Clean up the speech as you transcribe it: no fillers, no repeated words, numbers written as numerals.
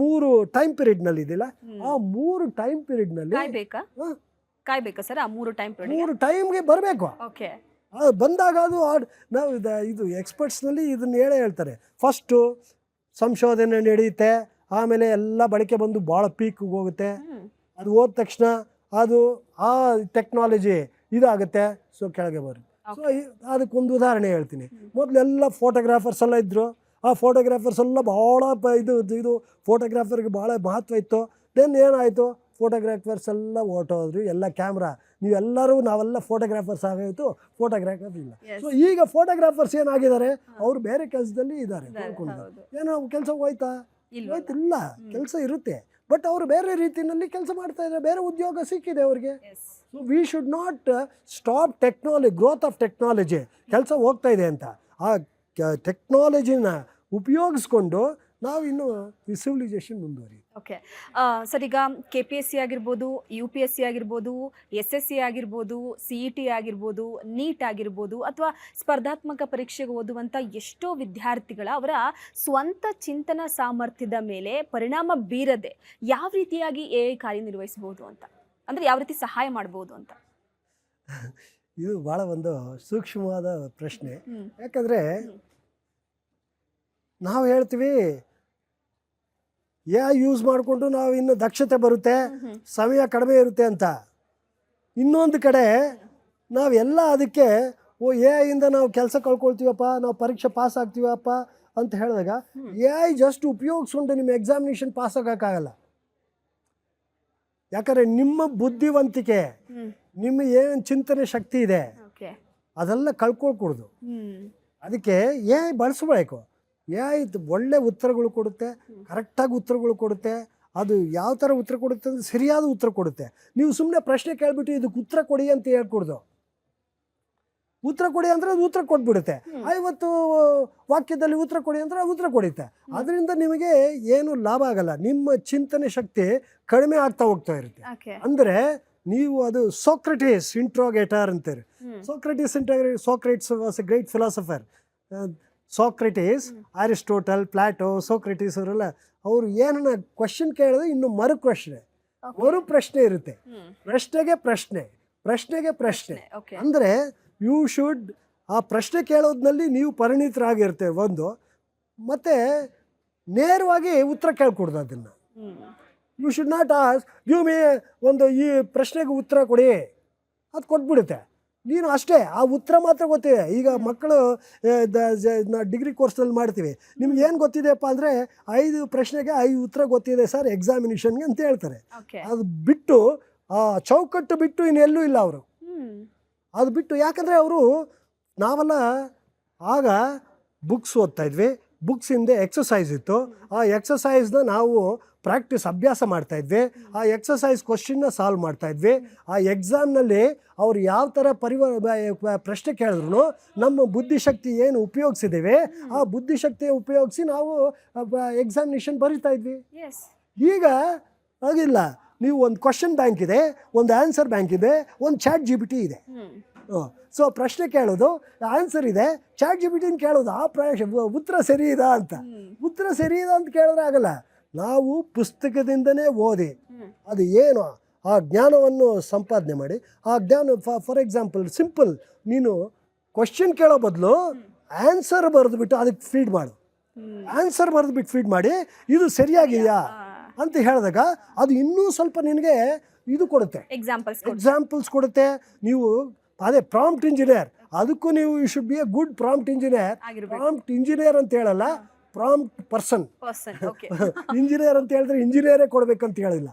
3 time ಪೀರಿಯಡ್ನಲ್ಲಿ ಇದೆಯಲ್ಲ, ಆ 3 time ಪೀರಿಯಡ್ನಲ್ಲಿ ಕಾಯ್ಬೇಕಾ sir? ಆ 3 ಟೈಮ್ ಪೀರಿಯಡ್ 3 ಟೈಮ್ಗೆ ಬರಬೇಕು. ಓಕೆ, ಬಂದಾಗ ಅದು ನಾವು ಇದು ಎಕ್ಸ್ಪರ್ಟ್ಸ್ನಲ್ಲಿ ಇದನ್ನ ಹೇಳ್ತಾರೆ. ಫಸ್ಟು ಸಂಶೋಧನೆ ನಡೆಯುತ್ತೆ, ಆಮೇಲೆ ಎಲ್ಲ ಬಳಕೆ ಬಂದು ಭಾಳ ಪೀಕ್ಗೆ ಹೋಗುತ್ತೆ. ಅದು ಹೋದ ತಕ್ಷಣ ಅದು ಆ ಟೆಕ್ನಾಲಜಿ ಇದಾಗುತ್ತೆ, ಸೊ ಕೆಳಗೆ ಬರುತ್ತೆ. ಸೊ ಅದಕ್ಕೊಂದು ಉದಾಹರಣೆ ಹೇಳ್ತೀನಿ. ಮೊದಲೆಲ್ಲ ಫೋಟೋಗ್ರಾಫರ್ಸ್ ಎಲ್ಲ ಇದ್ದರು. ಆ ಫೋಟೋಗ್ರಾಫರ್ಸ್ ಎಲ್ಲ ಭಾಳ ಇದು ಫೋಟೋಗ್ರಾಫರ್ಗೆ ಭಾಳ ಮಹತ್ವ ಇತ್ತು. ದೆನ್ ಏನಾಯಿತು, ಫೋಟೋಗ್ರಾಫರ್ಸ್ ಎಲ್ಲ ಹೊರಟೋದ್ರು, ಎಲ್ಲ ಕ್ಯಾಮ್ರಾ, ನಾವೆಲ್ಲ ಫೋಟೋಗ್ರಾಫರ್ಸ್ ಆಗೋಯ್ತು, ಫೋಟೋಗ್ರಾಫರ್ ಇಲ್ಲ. ಸೊ ಈಗ ಫೋಟೋಗ್ರಾಫರ್ಸ್ ಏನಾಗಿದ್ದಾರೆ, ಅವರು ಬೇರೆ ಕೆಲಸದಲ್ಲಿ ಇದ್ದಾರೆ. ಏನೋ ಕೆಲಸ ಹೋಯ್ತಾ? ಇಲ್ಲ, ಕೆಲಸ ಇರುತ್ತೆ, ಬಟ್ ಅವರು ಬೇರೆ ರೀತಿಯಲ್ಲಿ ಕೆಲಸ ಮಾಡ್ತಾ ಇದ್ದಾರೆ, ಬೇರೆ ಉದ್ಯೋಗ ಸಿಕ್ಕಿದೆ ಅವ್ರಿಗೆ. So we should not stop technology, growth of technology. ಕೆಲಸ ಹೋಗ್ತಾ ಇದೆ ಅಂತ ಆ ಟೆಕ್ನಾಲಜಿನ ಉಪಯೋಗಿಸ್ಕೊಂಡು ನಾವಿನ್ನು ಈ ಸಿವಿಲೈಸೇಷನ್ ಮುಂದುವರಿ. ಓಕೆ ಸರ್, ಈಗ KPSC ಆಗಿರ್ಬೋದು, UPSC ಆಗಿರ್ಬೋದು, SSC ಆಗಿರ್ಬೋದು, CET ಆಗಿರ್ಬೋದು, ನೀಟ್ ಆಗಿರ್ಬೋದು, ಅಥವಾ ಸ್ಪರ್ಧಾತ್ಮಕ ಪರೀಕ್ಷೆಗೆ ಓದುವಂಥ ಎಷ್ಟೋ ವಿದ್ಯಾರ್ಥಿಗಳ ಅವರ ಸ್ವಂತ ಚಿಂತನಾ ಸಾಮರ್ಥ್ಯದ ಮೇಲೆ ಪರಿಣಾಮ ಬೀರದೆ ಯಾವ ರೀತಿಯಾಗಿ AI ಕಾರ್ಯನಿರ್ವಹಿಸ್ಬೋದು ಅಂತ, ಅಂದರೆ ಯಾವ ರೀತಿ ಸಹಾಯ ಮಾಡ್ಬೋದು ಅಂತ? ಇದು ಭಾಳ ಒಂದು ಸೂಕ್ಷ್ಮವಾದ ಪ್ರಶ್ನೆ. ಯಾಕಂದರೆ ನಾವು ಹೇಳ್ತೀವಿ AI ಯೂಸ್ ಮಾಡಿಕೊಂಡು ನಾವು ಇನ್ನು ದಕ್ಷತೆ ಬರುತ್ತೆ, ಸಮಯ ಕಡಿಮೆ ಇರುತ್ತೆ ಅಂತ. ಇನ್ನೊಂದು ಕಡೆ ನಾವೆಲ್ಲ ಅದಕ್ಕೆ AI ಇಂದ ನಾವು ಕೆಲಸ ಕಳ್ಕೊಳ್ತೀವಪ್ಪ, ನಾವು ಪರೀಕ್ಷೆ ಪಾಸ್ ಆಗ್ತೀವಪ್ಪ ಅಂತ ಹೇಳಿದಾಗ AI ಜಸ್ಟ್ ಉಪಯೋಗಿಸ್ಕೊಂಡು ನಿಮ್ಮ ಎಕ್ಸಾಮಿನೇಷನ್ ಪಾಸ್ ಆಗೋಕ್ಕಾಗಲ್ಲ. ಯಾಕಂದರೆ ನಿಮ್ಮ ಬುದ್ಧಿವಂತಿಕೆ, ನಿಮ್ಮ ಏನು ಚಿಂತನೆ ಶಕ್ತಿ ಇದೆ ಅದೆಲ್ಲ ಕಳ್ಕೊಳ್ಕೂಡ್ದು. ಅದಕ್ಕೆ AI ಬಳಸಬೇಕು. AI ಒಳ್ಳೆ ಉತ್ತರಗಳು ಕೊಡುತ್ತೆ, ಕರೆಕ್ಟಾಗಿ ಉತ್ತರಗಳು ಕೊಡುತ್ತೆ. ಅದು ಯಾವ ಥರ ಉತ್ತರ ಕೊಡುತ್ತೆ ಅಂದರೆ ಸರಿಯಾದ ಉತ್ತರ ಕೊಡುತ್ತೆ. ನೀವು ಸುಮ್ಮನೆ ಪ್ರಶ್ನೆ ಕೇಳಿಬಿಟ್ಟು ಇದಕ್ಕೆ ಉತ್ತರ ಕೊಡಿ ಅಂತ ಹೇಳ್ಕೊಡ್ದು. ಉತ್ತರ ಕೊಡಿ ಅಂದರೆ ಅದು ಉತ್ತರ ಕೊಟ್ಬಿಡುತ್ತೆ. 50 ವಾಕ್ಯದಲ್ಲಿ ಉತ್ತರ ಕೊಡಿ ಅಂದರೆ ಅದು ಉತ್ತರ ಕೊಡುತ್ತೆ. ಅದರಿಂದ ನಿಮಗೆ ಏನು ಲಾಭ ಆಗಲ್ಲ, ನಿಮ್ಮ ಚಿಂತನೆ ಶಕ್ತಿ ಕಡಿಮೆ ಆಗ್ತಾ ಹೋಗ್ತಾ ಇರುತ್ತೆ. ಅಂದರೆ ನೀವು ಅದು ಸೋಕ್ರಟೀಸ್ ಇಂಟ್ರೋಗೇಟರ್ ಅಂತಾರೆ. Socrates was a great philosopher. Socrates, Aristotle, Plato, Socrates ಅವರೆಲ್ಲ ಅವರು ಏನನ್ನ ಕ್ವಶನ್ ಕೇಳಿದ್ರೆ ಇನ್ನು ಮರು ಪ್ರಶ್ನೆ ಇರುತ್ತೆ. ಪ್ರಶ್ನೆಗೆ ಪ್ರಶ್ನೆ ಅಂದರೆ ಯು ಶುಡ್ ಆ ಪ್ರಶ್ನೆ ಕೇಳೋದ್ರಲ್ಲಿ ನೀವು ಪರಿಣಿತರಾಗಿರ್ತೇವೆ ಒಂದು, ಮತ್ತು ನೇರವಾಗಿ ಉತ್ತರ ಕೇಳ್ಕೊಡ್ದು. ಅದನ್ನು you should not ask give me ಒಂದು ಈ ಪ್ರಶ್ನೆಗೆ ಉತ್ತರ ಕೊಡಿ, ಅದು ಕೊಟ್ಬಿಡುತ್ತೆ. ನೀನು ಅಷ್ಟೇ ಆ ಉತ್ತರ ಮಾತ್ರ ಗೊತ್ತಿದೆ. ಈಗ ಮಕ್ಕಳು ಡಿಗ್ರಿ ಕೋರ್ಸ್ನಲ್ಲಿ ಮಾಡ್ತೀವಿ, ನಿಮ್ಗೆ ಏನು ಗೊತ್ತಿದೆಯಪ್ಪ ಅಂದರೆ 5 ಪ್ರಶ್ನೆಗೆ 5 ಉತ್ತರ ಗೊತ್ತಿದೆ ಸರ್ ಎಕ್ಸಾಮಿನೇಷನ್ಗೆ ಅಂತ ಹೇಳ್ತಾರೆ. ಅದು ಬಿಟ್ಟು ಆ ಚೌಕಟ್ಟು ಬಿಟ್ಟು ಇನ್ನೆಲ್ಲೂ ಇಲ್ಲ ಅವರು. ಅದು ಬಿಟ್ಟು, ಯಾಕಂದರೆ ಅವರು ನಾವೆಲ್ಲ ಆಗ ಬುಕ್ಸ್ ಓದ್ತಾ ಇದ್ವಿ, ಬುಕ್ಸ್ ಹಿಂದೆ ಎಕ್ಸಸೈಸ್ ಇತ್ತು. ಆ ಎಕ್ಸಸೈಸ್ನ ನಾವು ಅಭ್ಯಾಸ ಮಾಡ್ತಾಯಿದ್ವಿ. ಆ ಎಕ್ಸಸೈಸ್ ಕ್ವಶನ್ನ ಸಾಲ್ವ್ ಮಾಡ್ತಾಯಿದ್ವಿ. ಆ ಎಕ್ಸಾಮ್ನಲ್ಲಿ ಅವ್ರು ಯಾವ ಥರ ಪ್ರಶ್ನೆ ಕೇಳಿದ್ರು ನಮ್ಮ ಬುದ್ಧಿಶಕ್ತಿ ಏನು ಉಪಯೋಗಿಸಿದ್ದೇವೆ ಆ ಬುದ್ಧಿಶಕ್ತಿ ಉಪಯೋಗಿಸಿ ನಾವು ಎಕ್ಸಾಮಿನೇಷನ್ ಬರೀತಾ ಇದ್ವಿ. ಈಗ ಆಗಿಲ್ಲ. ನೀವು ಒಂದು ಕ್ವಶನ್ ಬ್ಯಾಂಕ್ ಇದೆ, ಒಂದು ಆನ್ಸರ್ ಬ್ಯಾಂಕ್ ಇದೆ, ಒಂದು ChatGPT ಇದೆ. ಸೊ ಪ್ರಶ್ನೆ ಕೇಳೋದು, ಆನ್ಸರ್ ಇದೆ, ChatGPTನ ಕೇಳೋದು ಉತ್ತರ ಸರಿ ಇದಾ ಅಂತ. ಉತ್ತರ ಸರಿ ಇದೆ ಅಂತ ಕೇಳಿದ್ರೆ ಆಗಲ್ಲ. ನಾವು ಪುಸ್ತಕದಿಂದನೇ ಓದಿ ಅದು ಏನು ಆ ಜ್ಞಾನವನ್ನು ಸಂಪಾದನೆ ಮಾಡಿ, ಆ ಜ್ಞಾನ ಫಾರ್ ಎಕ್ಸಾಂಪಲ್ ಸಿಂಪಲ್, ನೀನು ಕ್ವಶನ್ ಕೇಳೋ ಬದಲು ಆನ್ಸರ್ ಬರೆದುಬಿಟ್ಟು ಅದಕ್ಕೆ ಫೀಡ್ ಮಾಡು. ಆನ್ಸರ್ ಬರೆದುಬಿಟ್ಟು ಫೀಡ್ ಮಾಡಿ ಇದು ಸರಿಯಾಗಿದೆಯಾ ಅಂತ ಹೇಳಿದಾಗ ಅದು ಇನ್ನೂ ಸ್ವಲ್ಪ ನಿನಗೆ ಇದು ಕೊಡುತ್ತೆ, ಎಕ್ಸಾಂಪಲ್ಸ್ ಕೊಡುತ್ತೆ. ನೀವು ಅದೇ ಪ್ರಾಂಪ್ಟ್ ಇಂಜಿನಿಯರ್, ಅದಕ್ಕೂ ನೀವು you should be a good prompt engineer. Prompt engineer ಅಂತ ಹೇಳಲ್ಲ, ಪ್ರಾಂಪ್ಟ್ ಪರ್ಸನ್. ಇಂಜಿನಿಯರ್ ಅಂತ ಹೇಳಿದ್ರೆ ಇಂಜಿನಿಯರೇ ಕೊಡಬೇಕಂತ ಹೇಳಿಲ್ಲ.